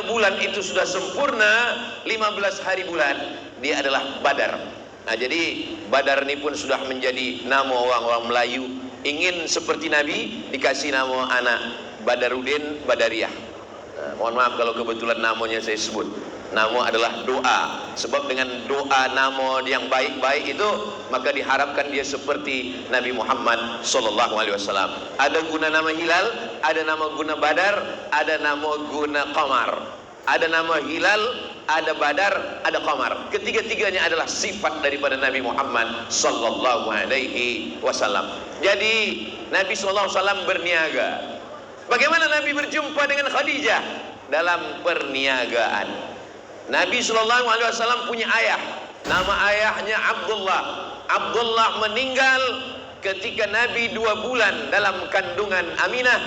bulan itu sudah sempurna 15 hari bulan, dia adalah Badar. Nah, jadi Badar ini pun sudah menjadi nama orang-orang Melayu. Ingin seperti Nabi, dikasih nama anak Badarudin Badariah. Nah, mohon maaf kalau kebetulan namanya saya sebut. Nama adalah doa. Sebab dengan doa nama yang baik-baik itu, maka diharapkan dia seperti Nabi Muhammad SAW. Ada guna nama hilal, ada nama guna badar, ada nama guna qamar. Ada nama hilal, ada badar, ada qamar. Ketiga-tiganya adalah sifat daripada Nabi Muhammad SAW. Jadi Nabi SAW berniaga. Bagaimana Nabi berjumpa dengan Khadijah? Dalam perniagaan. Nabi SAW punya ayah, nama ayahnya Abdullah. Abdullah meninggal ketika Nabi 2 bulan dalam kandungan Aminah,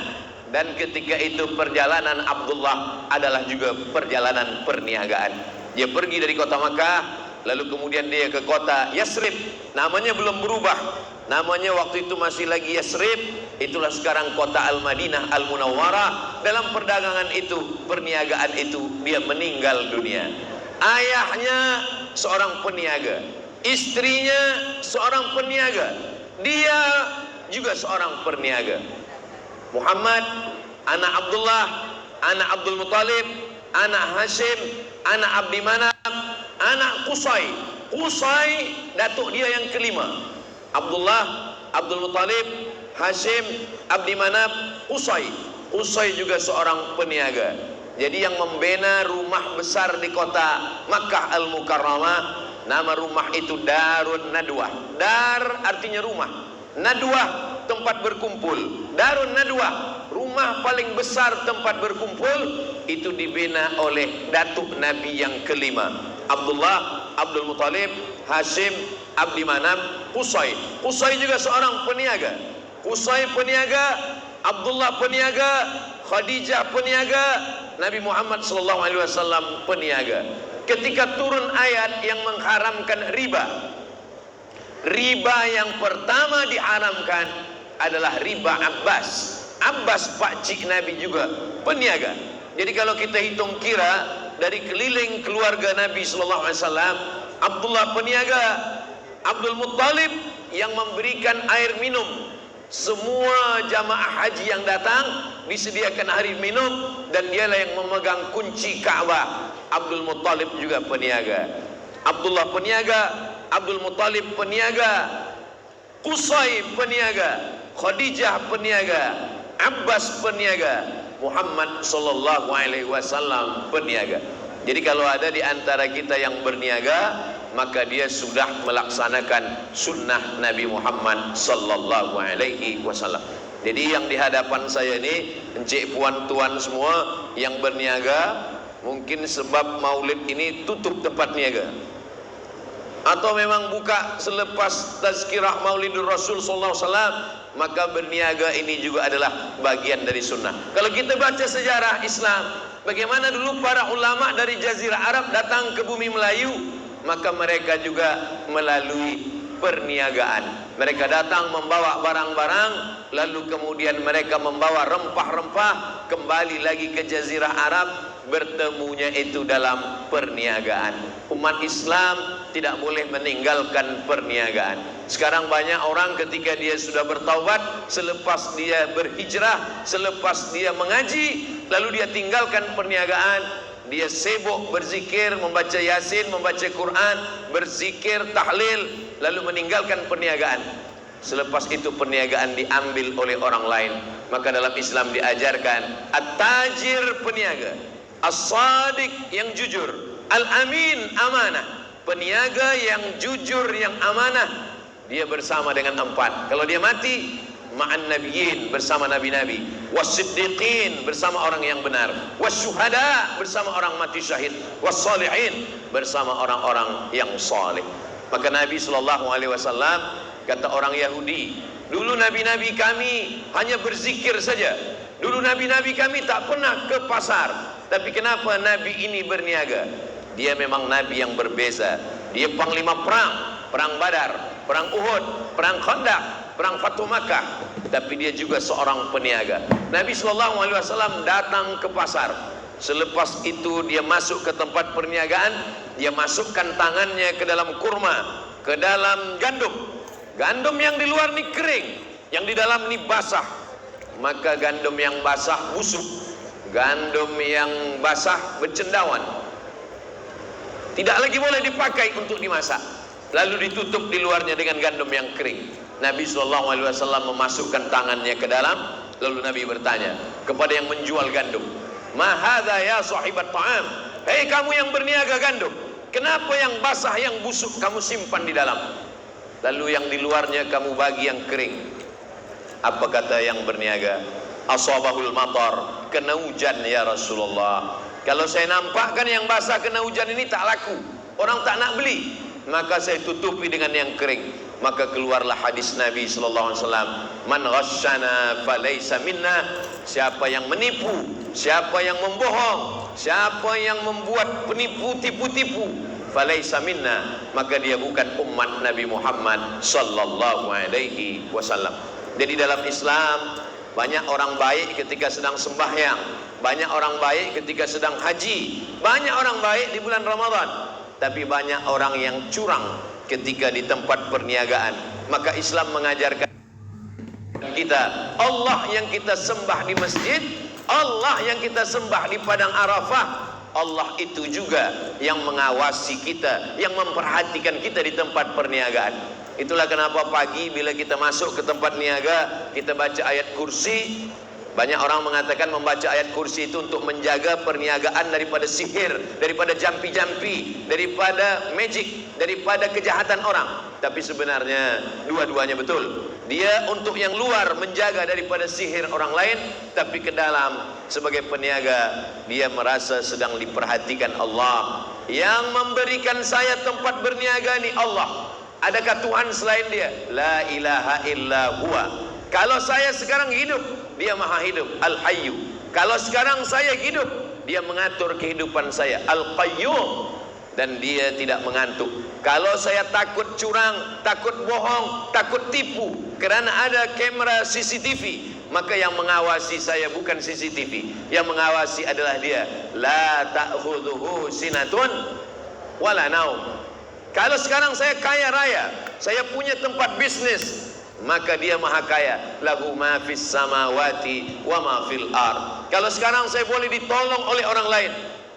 dan ketika itu perjalanan Abdullah adalah juga perjalanan perniagaan. Dia pergi dari kota Makkah, lalu kemudian dia ke kota Yasrib. Namanya belum berubah, namanya waktu itu masih lagi Yasrib. Itulah sekarang kota Al-Madinah Al-Munawwarah. Dalam perdagangan itu, perniagaan itu, dia meninggal dunia. Ayahnya seorang peniaga, istrinya seorang peniaga, dia juga seorang perniaga. Muhammad, anak Abdullah, anak Abdul Muttalib, anak Hashim, anak Abdi Manaf, anak Qusay. Qusay datuk dia yang kelima. Abdullah, Abdul Muttalib, Hashim, Abdi Manaf, Qusay. Qusay juga seorang peniaga. Jadi yang membina rumah besar di kota Makkah Al-Mukarramah, nama rumah itu Darun Nadwah. Dar artinya rumah, Nadwah tempat berkumpul. Darun Nadwah, rumah paling besar tempat berkumpul, itu dibina oleh datuk Nabi yang kelima, Abdullah, Abdul Muttalib, Hashim, Abdi Manaf, Qusay. Qusay juga seorang peniaga. Qusay peniaga, Abdullah peniaga, Khadijah peniaga, Nabi Muhammad SAW peniaga. Ketika turun ayat yang mengharamkan riba, riba yang pertama diharamkan adalah riba Abbas. Abbas pakcik Nabi juga peniaga. Jadi kalau kita hitung kira dari keliling keluarga Nabi SAW, Abdullah peniaga, Abdul Muttalib yang memberikan air minum. Semua jamaah haji yang datang disediakan air minum, dan dialah yang memegang kunci Ka'bah. Abdul Muttalib juga peniaga. Abdullah peniaga, Abdul Muttalib peniaga, Qusay peniaga, Khadijah peniaga, Abbas peniaga, Muhammad SAW peniaga. Jadi kalau ada di antara kita yang berniaga, maka dia sudah melaksanakan sunnah Nabi Muhammad SAW. Jadi yang di hadapan saya ini, encik puan tuan semua yang berniaga, mungkin sebab maulid ini tutup tempat niaga, atau memang buka selepas tazkirah Maulidur Rasul SAW, maka berniaga ini juga adalah bagian dari sunnah. Kalau kita baca sejarah Islam, bagaimana dulu para ulama dari Jazirah Arab datang ke bumi Melayu, maka mereka juga melalui perniagaan. Mereka datang membawa barang-barang, lalu kemudian mereka membawa rempah-rempah kembali lagi ke Jazirah Arab, bertemunya itu dalam perniagaan. Umat Islam tidak boleh meninggalkan perniagaan. Sekarang banyak orang ketika dia sudah bertaubat, selepas dia berhijrah, selepas dia mengaji, lalu dia tinggalkan perniagaan. Dia sibuk berzikir, membaca Yasin, membaca Quran, berzikir, tahlil, lalu meninggalkan perniagaan. Selepas itu perniagaan diambil oleh orang lain. Maka dalam Islam diajarkan at-tajir peniaga, as-sadiq yang jujur, al-amin amanah. Peniaga yang jujur, yang amanah, dia bersama dengan 4. Kalau dia mati, ma'an nabiyyin, bersama nabi-nabi, was-siddiqin, bersama orang yang benar, was-syuhada, bersama orang mati syahid, was-salihin, bersama orang-orang yang saleh. Maka Nabi SAW, kata orang Yahudi, dulu nabi-nabi kami hanya berzikir saja, dulu nabi-nabi kami tak pernah ke pasar, tapi kenapa nabi ini berniaga? Dia memang nabi yang berbeza. Dia panglima perang, perang Badar, perang Uhud, perang Khandaq, perang Fatu Makkah, tapi dia juga seorang peniaga. Nabi SAW datang ke pasar, Selepas itu dia masuk ke tempat perniagaan, dia masukkan tangannya ke dalam kurma, ke dalam gandum. Gandum yang di luar ni kering, yang di dalam ni basah. Maka gandum yang basah busuk, gandum yang basah bercendawan, tidak lagi boleh dipakai untuk dimasak. Lalu ditutup di luarnya dengan gandum yang kering. Nabi SAW memasukkan tangannya ke dalam. Lalu Nabi bertanya kepada yang menjual gandum, "Ma hadza ya sahibat ta'am?" Hei kamu yang berniaga gandum, kenapa yang basah, yang busuk kamu simpan di dalam? Lalu yang di luarnya kamu bagi yang kering. Apa kata yang berniaga? Asabahul matar, kena hujan ya Rasulullah. Kalau saya nampakkan yang basah kena hujan ini tak laku, orang tak nak beli, maka saya tutupi dengan yang kering. Maka keluarlah hadis Nabi sallallahu alaihi wasallam, "Man ghasyana falaysa minna." Siapa yang menipu, siapa yang membohong, siapa yang membuat penipu, tipu-tipu, falaysa minna, maka dia bukan umat Nabi Muhammad sallallahu alaihi wasallam. Jadi dalam Islam banyak orang baik ketika sedang sembahyang, banyak orang baik ketika sedang haji, banyak orang baik di bulan Ramadan, tapi banyak orang yang curang ketika di tempat perniagaan. Maka Islam mengajarkan kita, Allah yang kita sembah di masjid, Allah yang kita sembah di padang Arafah, Allah itu juga yang mengawasi kita, yang memperhatikan kita di tempat perniagaan. Itulah kenapa pagi bila kita masuk ke tempat niaga, kita baca ayat kursi. Banyak orang mengatakan membaca ayat kursi itu untuk menjaga perniagaan daripada sihir, daripada jampi-jampi, daripada magic, daripada kejahatan orang. Tapi sebenarnya dua-duanya betul. Dia untuk yang luar menjaga daripada sihir orang lain, tapi ke dalam sebagai peniaga dia merasa sedang diperhatikan Allah. Yang memberikan saya tempat berniaga ni Allah. Adakah Tuhan selain dia? La ilaha illa huwa. Kalau saya sekarang hidup, dia maha hidup, Al-Hayyu. Kalau sekarang saya hidup, dia mengatur kehidupan saya, Al-Qayyum. Dan dia tidak mengantuk. Kalau saya takut curang, takut bohong, takut tipu, kerana ada kamera CCTV, maka yang mengawasi saya bukan CCTV, yang mengawasi adalah dia. La ta'khudhuhu sinatun wala naum. Kalau sekarang saya kaya raya, saya punya tempat bisnis, maka dia maha kaya. Lahu ma fis samawati wa ma fil ard. Kalau sekarang saya boleh ditolong oleh orang lain,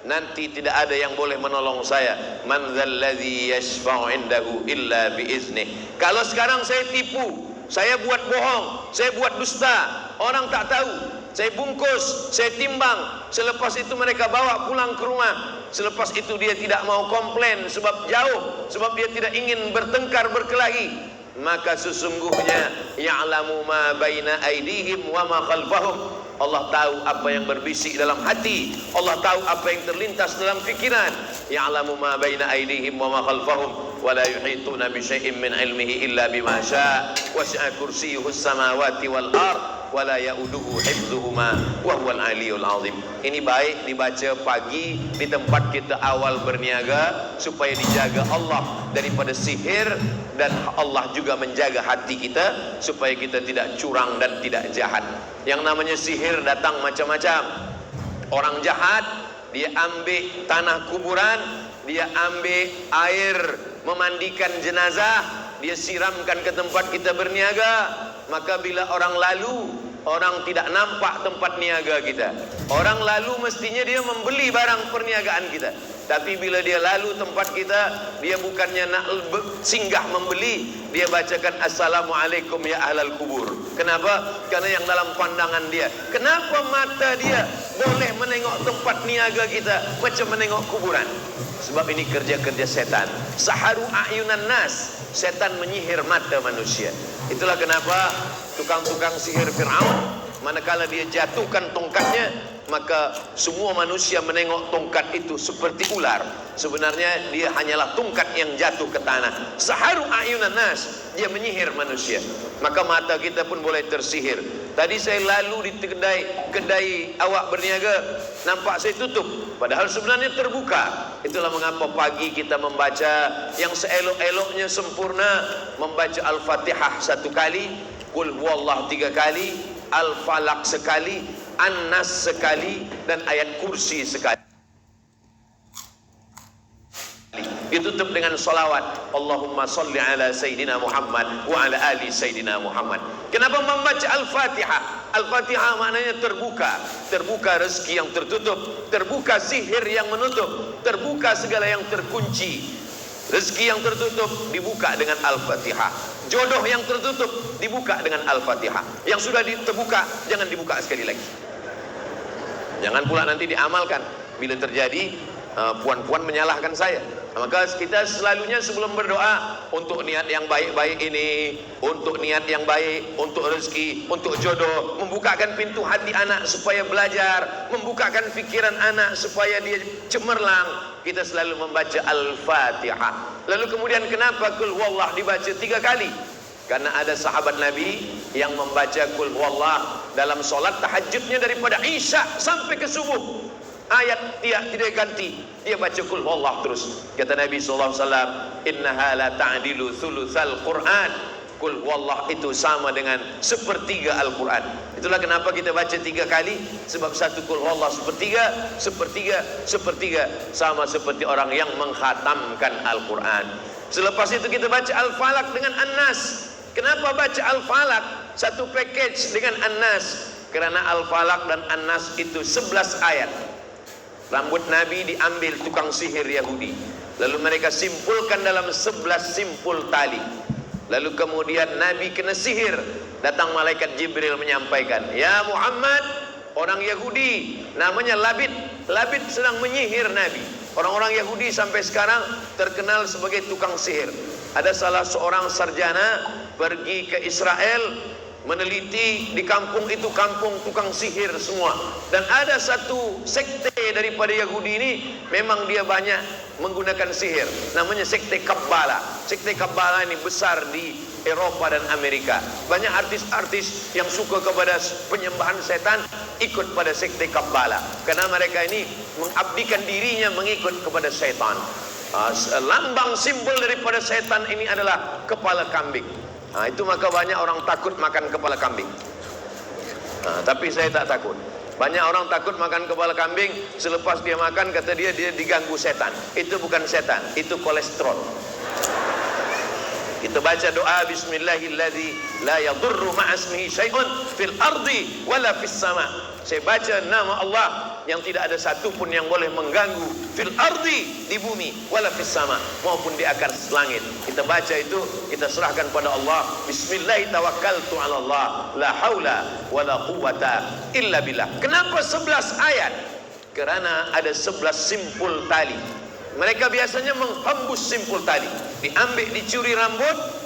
nanti tidak ada yang boleh menolong saya. Man dzalladzi yashfa'u indahu illa biiznih. Kalau sekarang saya tipu, saya buat bohong, saya buat dusta, orang tak tahu, saya bungkus, saya timbang, selepas itu mereka bawa pulang ke rumah. Selepas itu dia tidak mau komplain sebab jauh, sebab dia tidak ingin bertengkar, berkelahi, maka sesungguhnya ya'lamu ma baina aydihim wa ma khalfahum. Allah tahu apa yang berbisik dalam hati, Allah tahu apa yang terlintas dalam fikiran. Ya'lamu ma baina aydihim wa ma khalfahum wa la yuhituna bi syai'in min ilmihi illa bima syaa. Wasi'a kursiyyuhus samawati wal ard wa la ya'uduhu hifdzuhuma wa huwal aliyyul azim. Ini baik dibaca pagi di tempat kita awal berniaga, supaya dijaga Allah daripada sihir, dan Allah juga menjaga hati kita supaya kita tidak curang dan tidak jahat. Yang namanya sihir datang macam-macam. Orang jahat, dia ambil tanah kuburan, dia ambil air memandikan jenazah, dia siramkan ke tempat kita berniaga. Maka bila orang lalu, orang tidak nampak tempat niaga kita. Orang lalu mestinya dia membeli barang perniagaan kita, tapi bila dia lalu tempat kita, dia bukannya nak singgah membeli, dia bacakan Assalamualaikum ya ahlal kubur. Kenapa? Karena yang dalam pandangan dia, kenapa mata dia boleh menengok tempat niaga kita macam menengok kuburan? Sebab ini kerja-kerja setan. Saharu a'yunan nas, setan menyihir mata manusia. Itulah kenapa tukang-tukang sihir Fir'aun, manakala dia jatuhkan tongkatnya, maka semua manusia menengok tongkat itu seperti ular. Sebenarnya dia hanyalah tongkat yang jatuh ke tanah. Saharu a'yunan nas, dia menyihir manusia. Maka mata kita pun boleh tersihir. Tadi saya lalu di kedai awak berniaga, nampak saya tutup, padahal sebenarnya terbuka. Itulah mengapa pagi kita membaca yang seelok-eloknya sempurna, membaca Al-Fatihah 1 kali, Qul huwallah 3 kali, Al-Falaq sekali, An-Nas sekali, dan ayat kursi sekali. Ditutup dengan salawat, Allahumma salli ala Sayyidina Muhammad wa ala ali Sayyidina Muhammad. Kenapa membaca Al-Fatihah? Al-Fatihah maknanya terbuka. Terbuka rezeki yang tertutup, terbuka sihir yang menutup, terbuka segala yang terkunci. Rezeki yang tertutup dibuka dengan Al-Fatihah. Jodoh yang tertutup dibuka dengan Al-Fatihah. Yang sudah terbuka jangan dibuka sekali lagi. Jangan pula nanti diamalkan. Bila terjadi puan-puan menyalahkan saya. Maka kita selalunya sebelum berdoa untuk niat yang baik-baik ini, untuk niat yang baik, untuk rezeki, untuk jodoh, membukakan pintu hati anak supaya belajar, membukakan pikiran anak supaya dia cemerlang, kita selalu membaca Al-Fatihah. Lalu kemudian kenapa Qul Huwallah dibaca 3 kali? Karena ada sahabat Nabi yang membaca Qul Huwallah dalam solat tahajudnya daripada Isya sampai ke subuh. Ayat tidak ganti, dia baca Qul Huwallah terus. Kata Nabi SAW, innaha la ta'dilu thulutsal Qur'an. Qul Huwallah itu sama dengan sepertiga Al-Quran. Itulah kenapa kita baca 3 kali. Sebab satu Qul Huwallah sepertiga sama seperti orang yang mengkhatamkan Al-Quran. Selepas itu kita baca Al-Falaq dengan An-Nas. Kenapa baca Al-Falaq satu package dengan An-Nas? Karena Al-Falaq dan An-Nas itu 11 ayat. Rambut Nabi diambil tukang sihir Yahudi, lalu mereka simpulkan dalam 11 simpul tali. Lalu kemudian Nabi kena sihir. Datang malaikat Jibril menyampaikan, ya Muhammad, orang Yahudi namanya Labid. Labid sedang menyihir Nabi. Orang-orang Yahudi sampai sekarang terkenal sebagai tukang sihir. Ada salah seorang sarjana pergi ke Israel, meneliti di kampung itu kampung tukang sihir semua. Dan ada satu sekte daripada Yahudi ini, memang dia banyak menggunakan sihir. Namanya sekte Kabbala. Sekte Kabbala ini besar di Eropa dan Amerika. Banyak artis-artis yang suka kepada penyembahan setan ikut pada sekte Kabbala. Karena mereka ini mengabdikan dirinya mengikut kepada setan. Lambang simbol daripada setan ini adalah kepala kambing. Itu maka banyak orang takut makan kepala kambing. Tapi saya tak takut. Banyak orang takut makan kepala kambing. Selepas dia makan, kata dia diganggu setan. Itu bukan setan, itu kolesterol. Kita baca doa Bismillahilladzi la yadurru ma'asmihi syai'un fil ardi wala fis sama. Saya baca nama Allah yang tidak ada satu pun yang boleh mengganggu fil ardi, di bumi, wala fis sama, maupun di akar langit. Kita baca itu, kita serahkan pada Allah. Bismillah tawakkaltu 'ala Allah, la haula wala quwata illa billah. Kenapa 11 ayat? Karena ada 11 simpul tali. Mereka biasanya menghembus simpul tali, diambil, dicuri rambut.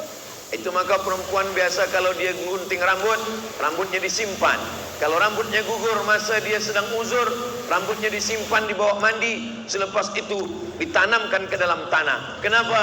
Itu maka perempuan biasa kalau dia gunting rambut, rambutnya disimpan. Kalau rambutnya gugur masa dia sedang uzur, rambutnya disimpan di bawah mandi. Selepas itu ditanamkan ke dalam tanah. Kenapa?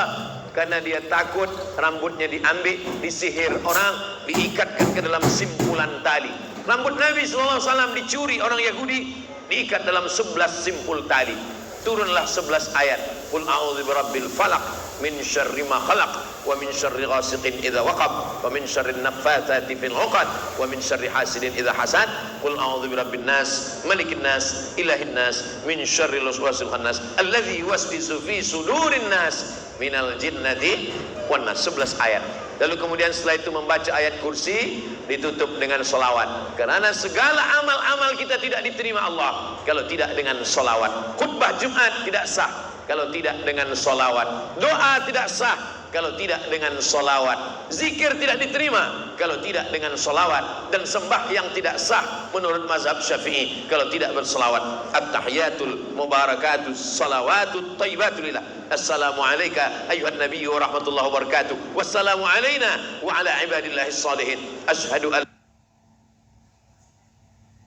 Karena dia takut rambutnya diambil, disihir orang, diikatkan ke dalam simpulan tali. Rambut Nabi SAW dicuri orang Yahudi, diikat dalam 11 simpul tali. Turunlah 11 ayat. Qul a'udzu birabbil falaq min syarri ma khalaq wa min syarri ghasiqin idza waqab wa min syarri naffatsati fil 'uqad wa min syarri hasidin idza hasad. Qul a'udzu birabbin nas malikin nas ilahin nas min syarril waswasil khannas alladzi yuwaswisu fi sudurin nas minal jinnati wan nas. 11 ayat. Lalu kemudian setelah itu membaca ayat kursi, ditutup dengan solawat. Karena segala amal-amal kita tidak diterima Allah kalau tidak dengan solawat. Khutbah Jumat tidak sah kalau tidak dengan solawat. Doa tidak sah kalau tidak dengan solawat. Zikir tidak diterima kalau tidak dengan solawat. Dan sembahyang tidak sah menurut mazhab Syafi'i kalau tidak bersolawat. At-tahiyatul mubarakatus salawatut thayyibatulillah. Assalamu alayka ayuhan nabiyyu wa rahmatullahi wa barakatuh. Wassalamu alayna wa ala ibadillahis salihin. Ashhadu an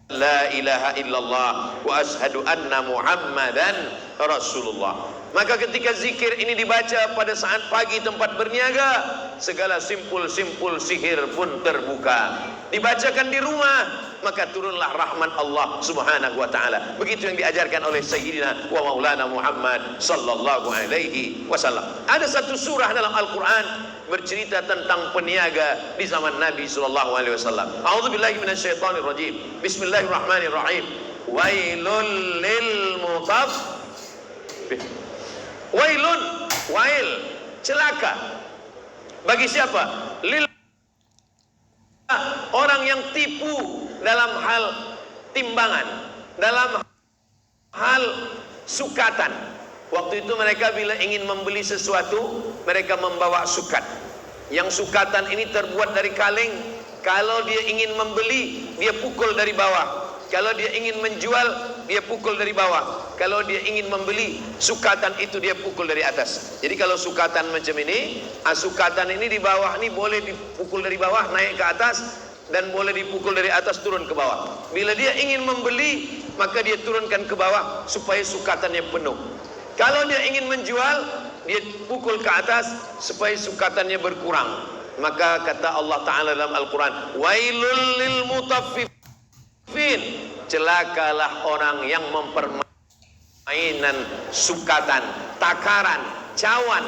la ilaha illallah wa ashhadu anna Muhammadan Rasulullah. Maka ketika zikir ini dibaca pada saat pagi tempat berniaga, segala simpul-simpul sihir pun terbuka. Dibacakan di rumah, maka turunlah rahmat Allah Subhanahu wa taala. Begitu yang diajarkan oleh Sayyidina wa Maulana Muhammad sallallahu alaihi wasallam. Ada satu surah dalam Al-Qur'an bercerita tentang peniaga di zaman Nabi sallallahu alaihi wasallam. A'udzubillahi minasyaitonir rajim. Bismillahirrahmanirrahim. Wailul lil mutaffifin. Wailun, wail, celaka. Bagi siapa? Lil, orang yang tipu dalam hal timbangan, dalam hal sukatan. Waktu itu mereka bila ingin membeli sesuatu, mereka membawa sukat. Yang sukatan ini terbuat dari kaleng. Kalau dia ingin membeli, dia pukul dari bawah. Kalau dia ingin menjual, dia pukul dari bawah. Kalau dia ingin membeli, sukatan itu dia pukul dari atas. Jadi kalau sukatan macam ini, sukatan ini di bawah ini boleh dipukul dari bawah naik ke atas, dan boleh dipukul dari atas turun ke bawah. Bila dia ingin membeli, maka dia turunkan ke bawah supaya sukatannya penuh. Kalau dia ingin menjual, dia pukul ke atas supaya sukatannya berkurang. Maka kata Allah Ta'ala dalam Al-Quran, wailul lil mutaffifin, celakalah orang yang mempermainan sukatan, takaran, cawan.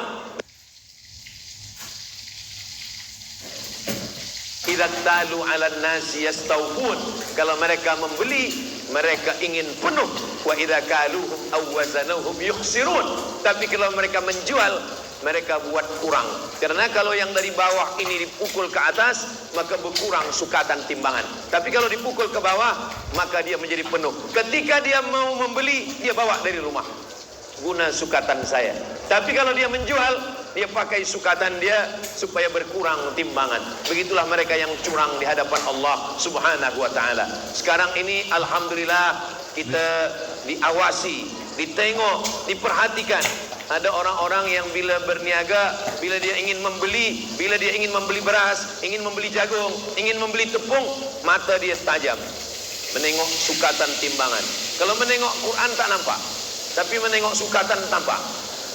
Idza talu 'alan nasi yastawfun, kalau mereka membeli, mereka ingin penuh. Wa idza kaluhum aw wazanuhum yukhsirun, tapi kalau mereka menjual, mereka buat kurang. Karena kalau yang dari bawah ini dipukul ke atas, maka berkurang sukatan timbangan. Tapi kalau dipukul ke bawah, maka dia menjadi penuh. Ketika dia mau membeli, dia bawa dari rumah, guna sukatan saya. Tapi kalau dia menjual, dia pakai sukatan dia supaya berkurang timbangan. Begitulah mereka yang curang di hadapan Allah Subhanahu wa taala. Sekarang ini alhamdulillah kita diawasi, ditengok, diperhatikan. Ada orang-orang yang bila berniaga, bila dia ingin membeli beras, ingin membeli jagung, ingin membeli tepung, mata dia tajam menengok sukatan timbangan. Kalau menengok Quran tak nampak, tapi menengok sukatan tampak.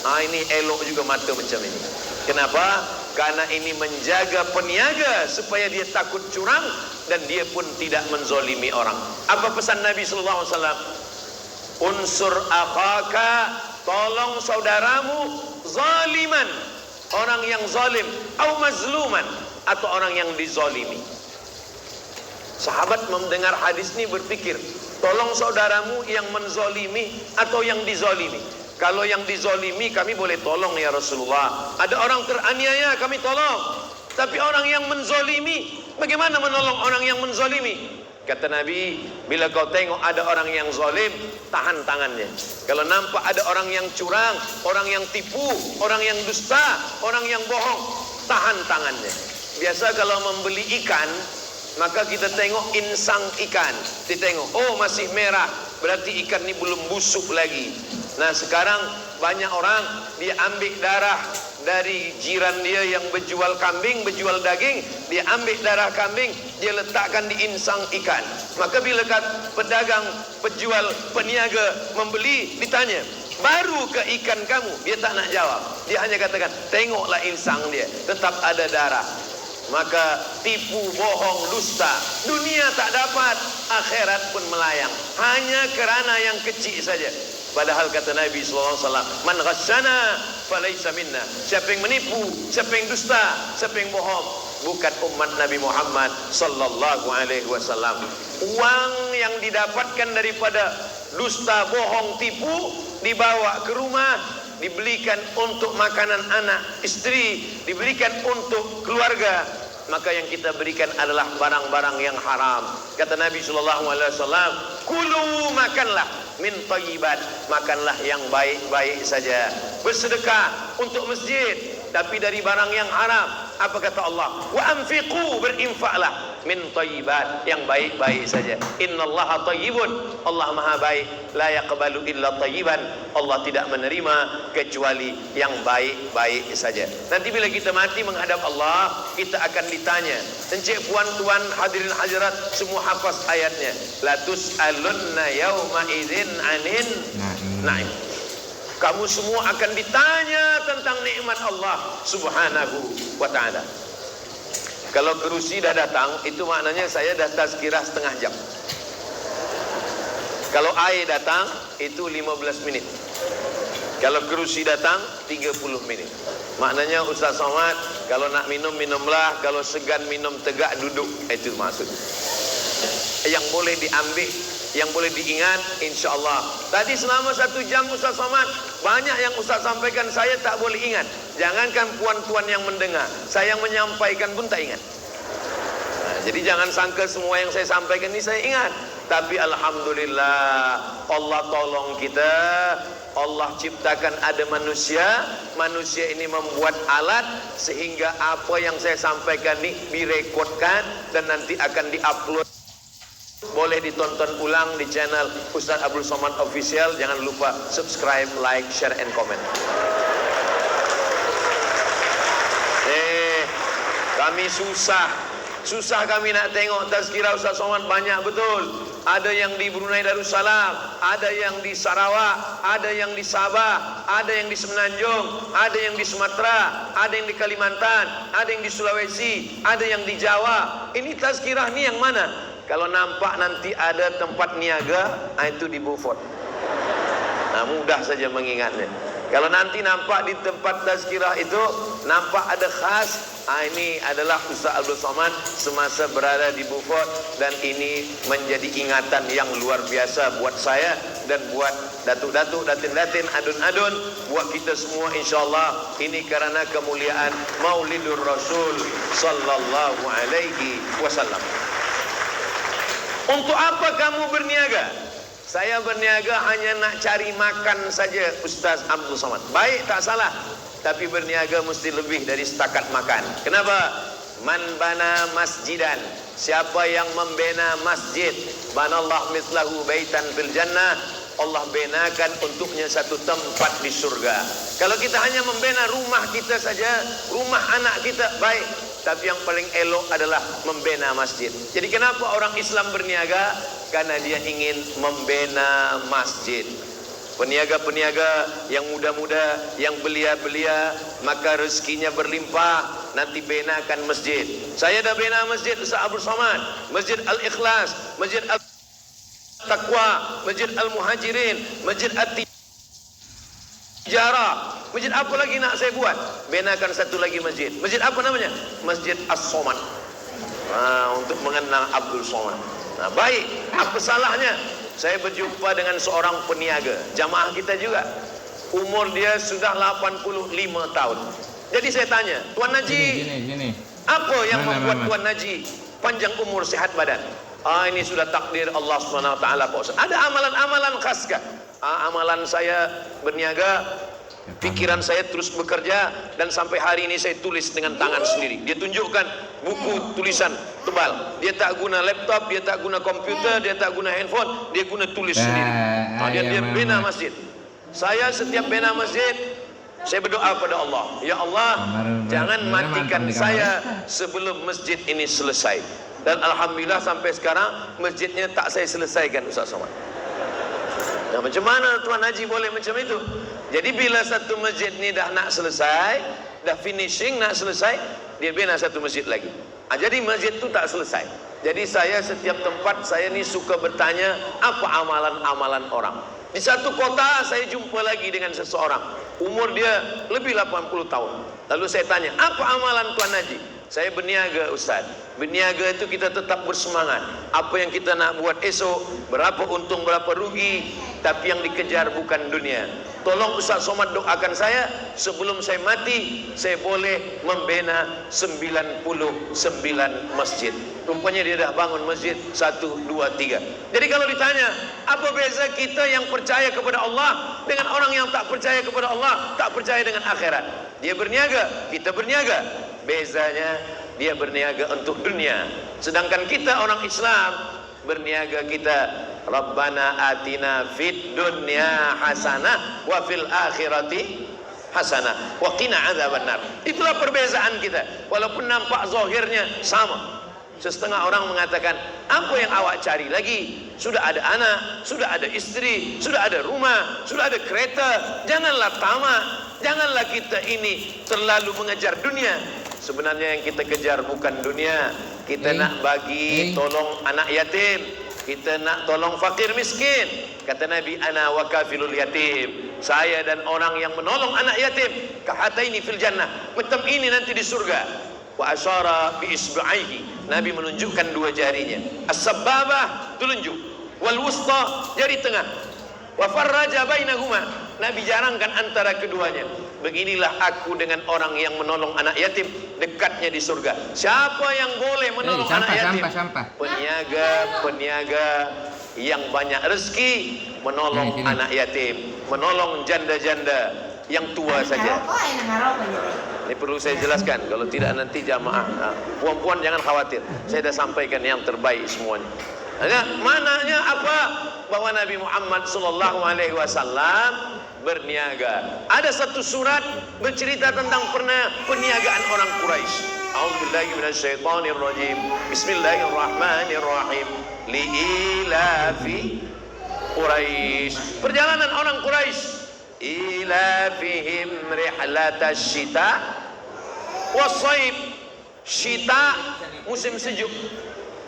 Ini elok juga mata macam ini. Kenapa? Karena ini menjaga peniaga supaya dia takut curang dan dia pun tidak menzolimi orang. Apa pesan Nabi sallallahu alaihi wasallam? Unsur akhaka, tolong saudaramu zaliman, orang yang zalim, atau mazluman, atau orang yang dizalimi. Sahabat mendengar hadis ini berpikir, tolong saudaramu yang menzalimi atau yang dizalimi. Kalau yang dizalimi kami boleh tolong ya Rasulullah. Ada orang teraniaya kami tolong. Tapi orang yang menzalimi, bagaimana menolong orang yang menzalimi? Kata Nabi, bila kau tengok ada orang yang zalim, tahan tangannya. Kalau nampak ada orang yang curang, orang yang tipu, orang yang dusta, orang yang bohong, tahan tangannya. Biasa kalau membeli ikan, maka kita tengok insang ikan. Kita tengok, oh masih merah, berarti ikan ini belum busuk lagi. Nah sekarang banyak orang dia ambil darah dari jiran dia yang berjual kambing, berjual daging, dia ambil darah kambing, dia letakkan di insang ikan. Maka bila pedagang, penjual, peniaga membeli, ditanya, baru ke ikan kamu? Dia tak nak jawab. Dia hanya katakan, tengoklah insang dia, tetap ada darah. Maka tipu, bohong, dusta, dunia tak dapat, akhirat pun melayang, hanya kerana yang kecil saja. Padahal kata Nabi SAW, man ghasyana falaysa minna. Siapa yang menipu, siapa yang dusta, siapa yang bohong, bukan umat Nabi Muhammad sallallahu alaihi wasallam. Uang yang didapatkan daripada dusta, bohong, tipu dibawa ke rumah, dibelikan untuk makanan anak, istri, diberikan untuk keluarga, maka yang kita berikan adalah barang-barang yang haram. Kata Nabi SAW, kulu, makanlah, min thayyibat, makanlah yang baik-baik saja. Bersedekah untuk masjid, tapi dari barang yang haram. Apa kata Allah? Wa anfiqu, berinfaklah, min thayyibat, yang baik-baik saja. Innallaha thayyibun, Allah maha baik. La yaqbalu illa thayyiban, Allah tidak menerima kecuali yang baik-baik saja. Nanti bila kita mati menghadap Allah, kita akan ditanya. Encik, puan, tuan, hadirin hadirat, semua hafaz ayatnya. La tus'alunna yawma idzin anin na'im. Kamu semua akan ditanya tentang nikmat Allah Subhanahu wa ta'ala. Kalau kerusi dah datang, itu maknanya saya dah tazkirah setengah jam. Kalau air datang, itu 15 menit. Kalau kerusi datang, 30 menit. Maknanya Ustaz Somad, kalau nak minum, minumlah. Kalau segan minum, tegak duduk. Itu maksud. Yang boleh diambil, yang boleh diingat, insyaAllah. Tadi selama 1 jam Ustaz Somad, banyak yang Ustaz sampaikan saya tak boleh ingat. Jangankan puan-puan yang mendengar, saya yang menyampaikan pun tak ingat. Nah, jadi jangan sangka semua yang saya sampaikan ini saya ingat. Tapi Alhamdulillah, Allah tolong kita. Allah ciptakan ada manusia. Manusia ini membuat alat sehingga apa yang saya sampaikan ini direkodkan dan nanti akan diupload. Boleh ditonton ulang di channel Ustaz Abdul Somad Official. Jangan lupa subscribe, like, share, and comment. Kami susah kami nak tengok tazkirah Ustaz Somad banyak betul. Ada yang di Brunei Darussalam, ada yang di Sarawak, ada yang di Sabah, ada yang di Semenanjung, ada yang di Sumatera, ada yang di Kalimantan, ada yang di Sulawesi, ada yang di Jawa. Ini tazkirah ni yang mana? Kalau nampak nanti ada tempat niaga, itu di Beaufort. Nah, mudah saja mengingatnya. Kalau nanti nampak di tempat tazkirah itu nampak ada khas, ini adalah Ustaz Abdul Somad semasa berada di Beaufort, dan ini menjadi ingatan yang luar biasa buat saya dan buat datuk-datuk, datin-datin, adun-adun, buat kita semua insyaallah. Ini karena kemuliaan Maulidur Rasul sallallahu alaihi wasallam. Untuk apa kamu berniaga? Saya berniaga hanya nak cari makan saja, Ustaz Abdul Somad. Baik, tak salah. Tapi berniaga mesti lebih dari setakat makan. Kenapa? Man bana masjidan. Siapa yang membina masjid, banallah mislahu baitan fil jannah. Allah benakan untuknya satu tempat di surga. Kalau kita hanya membina rumah kita saja, rumah anak kita, baik. Tapi yang paling elok adalah membina masjid. Jadi kenapa orang Islam berniaga? Karena dia ingin membina masjid. Peniaga-peniaga yang muda-muda, yang belia-belia, maka rezekinya berlimpah, nanti benakan masjid. Saya dah bina masjid Ustaz Abdul Somad, Masjid Al-Ikhlas, Masjid Al-Taqwa, Masjid Al-Muhajirin, Masjid At-Tijarah. Masjid apa lagi nak saya buat? Benakan satu lagi masjid. Masjid apa namanya? Masjid As-Somad. Untuk mengenang Abdul Somad. Nah, baik, apa salahnya? Saya berjumpa dengan seorang peniaga, jamaah kita juga. Umur dia sudah 85 tahun. Jadi saya tanya, Tuan Haji, apa yang membuat Tuan Haji panjang umur, sehat badan? Ini sudah takdir Allah SWT, Pak Ustaz. Ada amalan-amalan khas kah? Amalan saya berniaga, pikiran saya terus bekerja, dan sampai hari ini saya tulis dengan tangan sendiri. Dia tunjukkan buku tulisan tebal. Dia tak guna laptop, dia tak guna komputer, dia tak guna handphone, dia guna tulis sendiri. Dia bina masjid. Saya setiap bina masjid, saya berdoa pada Allah, ya Allah, jangan matikan saya sebelum masjid ini selesai. Dan alhamdulillah sampai sekarang masjidnya tak saya selesaikan, Ustaz Somad. Nah, macam mana Tuan Haji boleh macam itu? Jadi bila satu masjid ni dah nak selesai, dah finishing, nak selesai, dia bina satu masjid lagi. Jadi masjid tu tak selesai. Jadi saya setiap tempat, saya ni suka bertanya, apa amalan-amalan orang. Di satu kota saya jumpa lagi dengan seseorang, umur dia lebih 80 tahun. Lalu saya tanya, apa amalan Tuan Haji? Saya berniaga, Ustaz. Berniaga itu kita tetap bersemangat. Apa yang kita nak buat esok, berapa untung, berapa rugi, tapi yang dikejar bukan dunia. Tolong Ustaz Somad doakan saya, sebelum saya mati, saya boleh membina 99 masjid. Rupanya dia dah bangun masjid 1, 2, 3. Jadi kalau ditanya, apa beza kita yang percaya kepada Allah dengan orang yang tak percaya kepada Allah, tak percaya dengan akhirat? Dia berniaga, kita berniaga. Bezanya dia berniaga untuk dunia, sedangkan kita orang Islam berniaga kita, Rabbana atina fid dunya hasanah wa fil akhirati hasanah wa qina adzabannar. Itulah perbezaan kita. Walaupun nampak zahirnya sama, Setengah orang mengatakan, apa yang awak cari lagi? Sudah ada anak, sudah ada istri, sudah ada rumah, sudah ada kereta. Janganlah tamak, janganlah kita ini terlalu mengejar dunia. Sebenarnya yang kita kejar bukan dunia. Kita nak bagi tolong anak yatim, kita nak tolong fakir miskin. Kata Nabi, ana wa kafilul yatim, saya dan orang yang menolong anak yatim, kahataini fil jannah, macam ini nanti di surga. Wa asyara bi isba'ihi, Nabi menunjukkan dua jarinya. As-sababah, telunjuk. Wal wusta, jari tengah. Wa farraja bainahuma, Nabi jarangkan antara keduanya. Beginilah aku dengan orang yang menolong anak yatim, dekatnya di surga. Siapa yang boleh menolong anak yatim? Peniaga yang banyak rezeki, menolong anak yatim, menolong janda-janda yang tua saja. Ini perlu saya jelaskan, kalau tidak nanti jamaah. Puan-puan jangan khawatir, saya dah sampaikan yang terbaik semuanya. Mananya apa? Bahwa Nabi Muhammad sallallahu alaihi wasallam berniaga. Ada satu surat bercerita tentang perniagaan orang Quraisy. A'udzubillahi minasyaitonirrajim. Bismillahirrahmanirrahim. Liilafi Quraisy. Perjalanan orang Quraisy. Ilafihim rihlatash syita wassaib. Syita musim sejuk,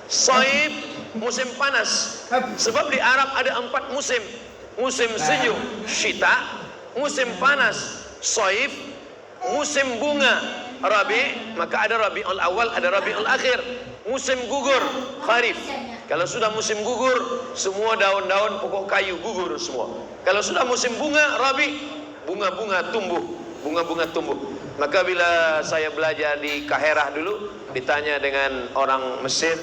saib musim panas. Sebab di Arab ada 4 musim. Musim sejuk syita, musim panas saib, musim bunga rabi, maka ada rabiul awal, ada rabiul akhir. Musim gugur kharif. Kalau sudah musim gugur, semua daun-daun pokok kayu gugur semua. Kalau sudah musim bunga rabi, bunga-bunga tumbuh, bunga-bunga tumbuh. Maka bila saya belajar di Kaherah dulu, ditanya dengan orang Mesir,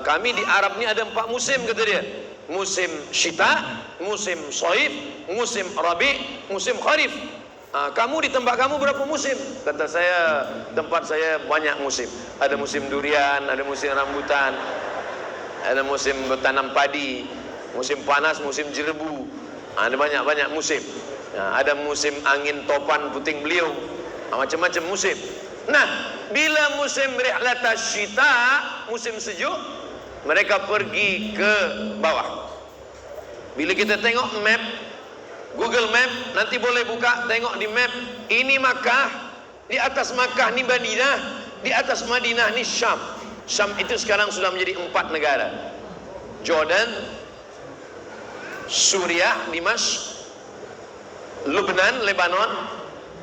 kami di Arab ni ada 4 musim, kata dia. Musim syita, musim saif, musim rabi, musim kharif. Kamu di tempat kamu berapa musim? Kata saya, tempat saya banyak musim. Ada musim durian, ada musim rambutan, ada musim bertanam padi, musim panas, musim jerebu. Ada banyak-banyak musim. Ada musim angin topan puting beliung, macam-macam musim. Nah, bila musim rihlatash syita, musim sejuk, mereka pergi ke bawah. Bila kita tengok map, Google Map, nanti boleh buka, tengok di map. Ini Makkah, di atas Makkah ni Madinah, di atas Madinah ni Syam. Syam itu sekarang sudah menjadi 4 negara. Jordan, Suriah, Dimashq, Lebanon,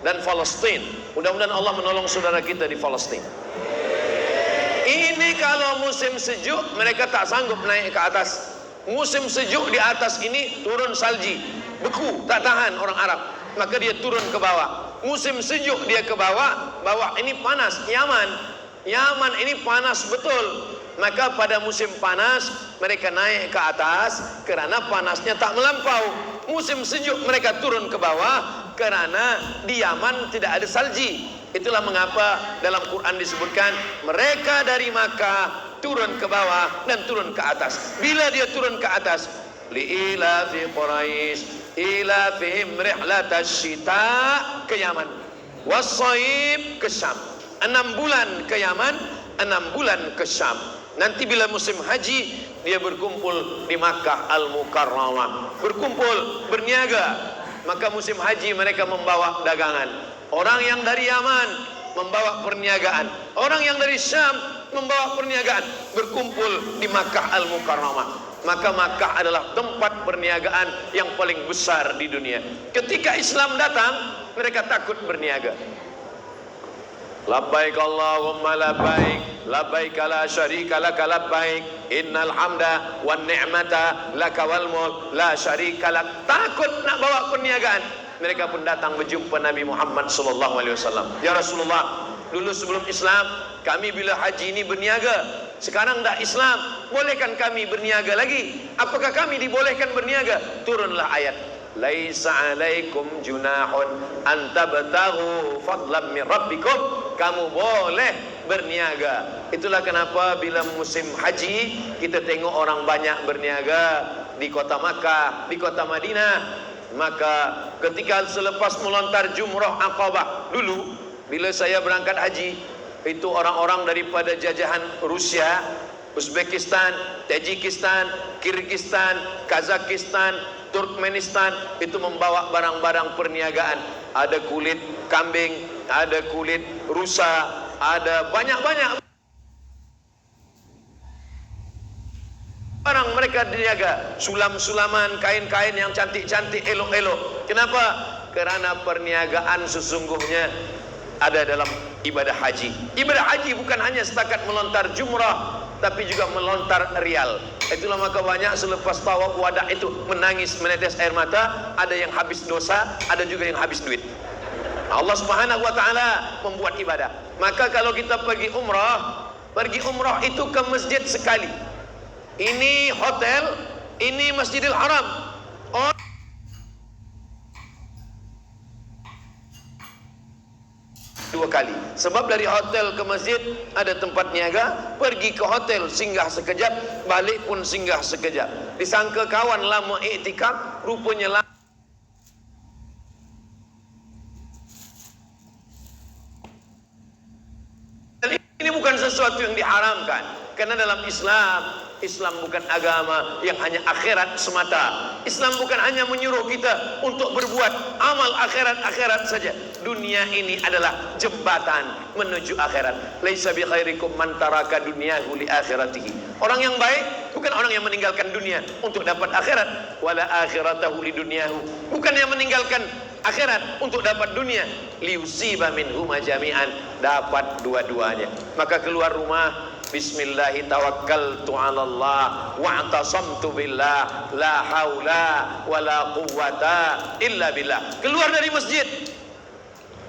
dan Palestin. Mudah-mudahan Allah menolong saudara kita di Palestin. Ini kalau musim sejuk, mereka tak sanggup naik ke atas. Musim sejuk di atas ini turun salji, beku, tak tahan orang Arab. Maka dia turun ke bawah. Musim sejuk dia ke bawah, bawah ini panas, Yaman. Yaman ini panas betul. Maka pada musim panas mereka naik ke atas kerana panasnya tak melampau. Musim sejuk mereka turun ke bawah kerana di Yaman tidak ada salji. Itulah mengapa dalam Quran disebutkan mereka dari Makkah turun ke bawah dan turun ke atas. Bila dia turun ke atas, li'ilafi Quraisy ilafihim rihlatash syita ke Yaman, wassaib ke Syam. 6 bulan ke Yaman, 6 bulan ke Syam. Nanti bila musim haji, dia berkumpul di Makkah Al-Mukarramah, berkumpul, berniaga. Maka musim haji mereka membawa dagangan. Orang yang dari Yaman membawa perniagaan, orang yang dari Syam membawa perniagaan, berkumpul di Makkah Al-Mukarramah. Maka Makkah adalah tempat perniagaan yang paling besar di dunia. Ketika Islam datang, mereka takut berniaga. Labbaik Allahumma labbaik, labbaik la syarika laka labbaik, innal hamda wan ni'mata laka wal mulk la syarika lak. Takut nak bawa perniagaan. Mereka pun datang berjumpa Nabi Muhammad sallallahu alaihi wasallam. Ya Rasulullah, dulu sebelum Islam kami bila haji ini berniaga. Sekarang dah Islam, bolehkan kami berniaga lagi? Apakah kami dibolehkan berniaga? Turunlah ayat, laisa alaikum junahun an tabtaghu fadlan min rabbikum. Kamu boleh berniaga. Itulah kenapa bila musim haji kita tengok orang banyak berniaga di kota Makkah, di kota Madinah. Maka ketika selepas melontar Jumrah Aqabah dulu, bila saya berangkat haji, itu orang-orang daripada jajahan Rusia, Uzbekistan, Tajikistan, Kyrgyzstan, Kazakhstan, Turkmenistan, itu membawa barang-barang perniagaan. Ada kulit kambing, ada kulit rusa, ada banyak-banyak barang mereka niaga. Sulam-sulaman, kain-kain yang cantik-cantik, elok-elok. Kenapa? Karena perniagaan sesungguhnya ada dalam ibadah haji. Ibadah haji bukan hanya setakat melontar jumrah, tapi juga melontar rial. Itulah maka banyak selepas tawaf wada itu menangis, menetes air mata. Ada yang habis dosa, ada juga yang habis duit. Allah Subhanahu wa taala membuat ibadah. Maka kalau kita pergi umrah itu ke masjid sekali. Ini hotel, ini Masjidil Haram. Dua kali. Sebab dari hotel ke masjid ada tempat niaga, pergi ke hotel singgah sekejap, balik pun singgah sekejap. Disangka kawan lama iktikaf, rupanya lama. Dan ini bukan sesuatu yang diharamkan. Karena dalam Islam bukan agama yang hanya akhirat semata. Islam bukan hanya menyuruh kita untuk berbuat amal akhirat saja. Dunia ini adalah jembatan menuju akhirat. Laisa bi khairikum man taraka dunyahu li akhiratihi. Orang yang baik bukan orang yang meninggalkan dunia untuk dapat akhirat. Wala akhiratahu li dunyahu. Bukan yang meninggalkan akhirat untuk dapat dunia. Liusiba minhuma jami'an. Dapat dua-duanya. Maka keluar rumah, bismillahi tawakkaltu 'ala Allah wa'tasamtu billah la haula wala quwwata illa billah. Keluar dari masjid.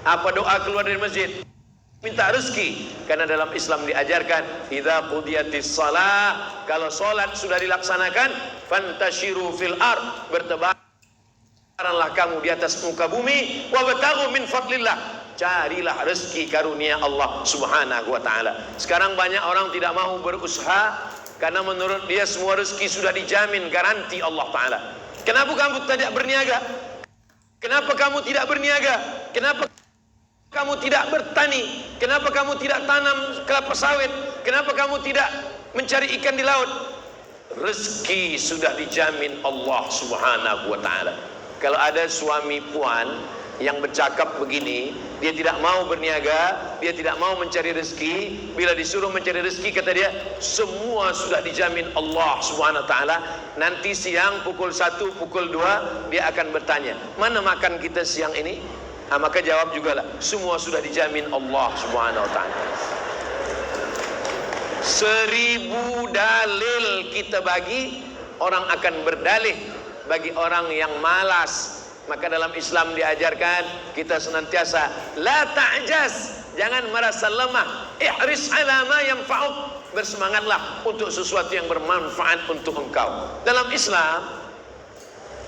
Apa doa keluar dari masjid? Minta rezeki. Karena dalam Islam diajarkan, idza qudiyatis shalah, kalau salat sudah dilaksanakan, fantashiru fil ard, bertebaranlah kamu di atas muka bumi, wabtaghu min fadlillah, carilah rezeki karunia Allah Subhanahu wa taala. Sekarang banyak orang tidak mau berusaha karena menurut dia semua rezeki sudah dijamin, garansi Allah taala. Kenapa kamu tidak berniaga? Kenapa kamu tidak berniaga? Kenapa kamu tidak bertani? Kenapa kamu tidak tanam kelapa sawit? Kenapa kamu tidak mencari ikan di laut? Rezeki sudah dijamin Allah Subhanahu wa taala. Kalau ada suami puan yang bercakap begini, dia tidak mau berniaga, dia tidak mau mencari rezeki, bila disuruh mencari rezeki kata dia, semua sudah dijamin Allah Subhanahu wa taala. Nanti siang pukul 1, pukul 2 dia akan bertanya, mana makan kita siang ini? Maka jawab jugalah, semua sudah dijamin Allah Subhanahu wa taala. 1000 dalil kita bagi, orang akan berdalih bagi orang yang malas. Maka dalam Islam diajarkan kita senantiasa la ta'jaz, jangan merasa lemah. Ihris ala ma yanfa'uk, bersemangatlah untuk sesuatu yang bermanfaat untuk engkau. Dalam Islam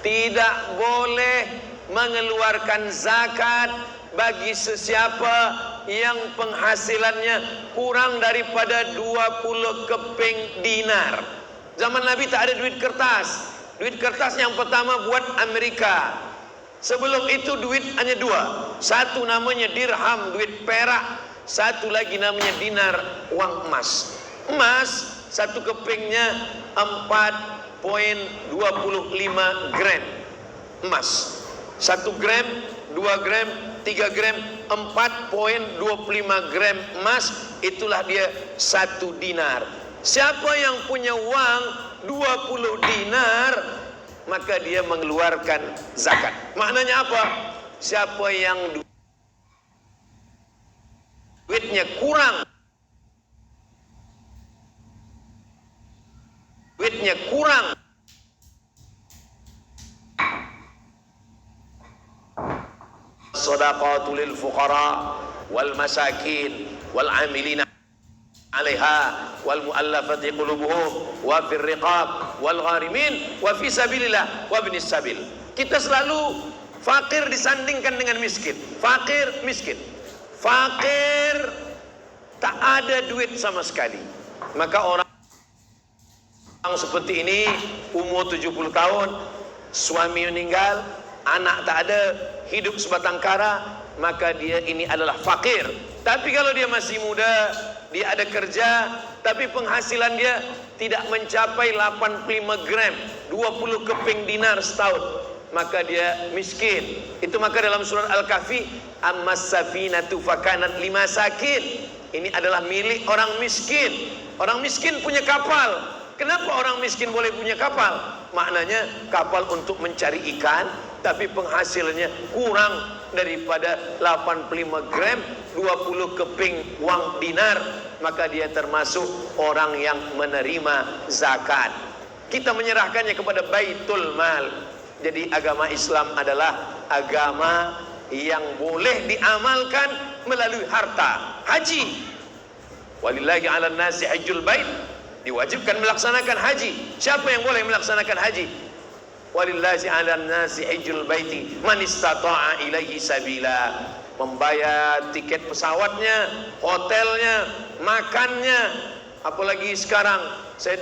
tidak boleh mengeluarkan zakat bagi sesiapa yang penghasilannya kurang daripada 20 keping dinar. Zaman Nabi tak ada duit kertas. Duit kertas yang pertama buat Amerika. Sebelum itu duit hanya dua. Satu namanya dirham, duit perak. Satu lagi namanya dinar, uang emas. Emas satu kepingnya 4,25 gram emas. 1 gram, 2 gram, 3 gram, 4,25 gram emas. Itulah dia 1 dinar. Siapa yang punya uang 20 dinar, maka dia mengeluarkan zakat. Maknanya apa? Siapa yang duitnya kurang, sadaqatu lil fuqara wal masakin wal amilina 'alaiha wal mu'allafati qulubuhum wa fir riqab wal gharimin wa fi sabilillah wa ibnis sabil. Kita selalu fakir disandingkan dengan miskin. Fakir, miskin. Fakir tak ada duit sama sekali. Maka orang seperti ini umur 70 tahun, suami meninggal, anak tak ada, hidup sebatang kara, maka dia ini adalah fakir. Tapi kalau dia masih muda, dia ada kerja, tapi penghasilan dia tidak mencapai 85 gram, 20 keping dinar setahun, maka dia miskin. Itu maka dalam surat Al-Kahfi, ammas safinatu fakanat limasakin. Ini adalah milik orang miskin. Orang miskin punya kapal. Kenapa orang miskin boleh punya kapal? Maknanya kapal untuk mencari ikan, tapi penghasilannya kurang daripada 85 gram, 20 keping uang dinar, maka dia termasuk orang yang menerima zakat. Kita menyerahkannya kepada Baitul Mal. Jadi agama Islam adalah agama yang boleh diamalkan melalui harta. Haji, walillahi 'alan nasi hajjul bait, diwajibkan melaksanakan haji. Siapa yang boleh melaksanakan haji? Walillahi 'alan nasi hajjul baiti man istata'a ilaihi sabila. Membayar tiket pesawatnya, hotelnya, makannya. Apalagi sekarang saya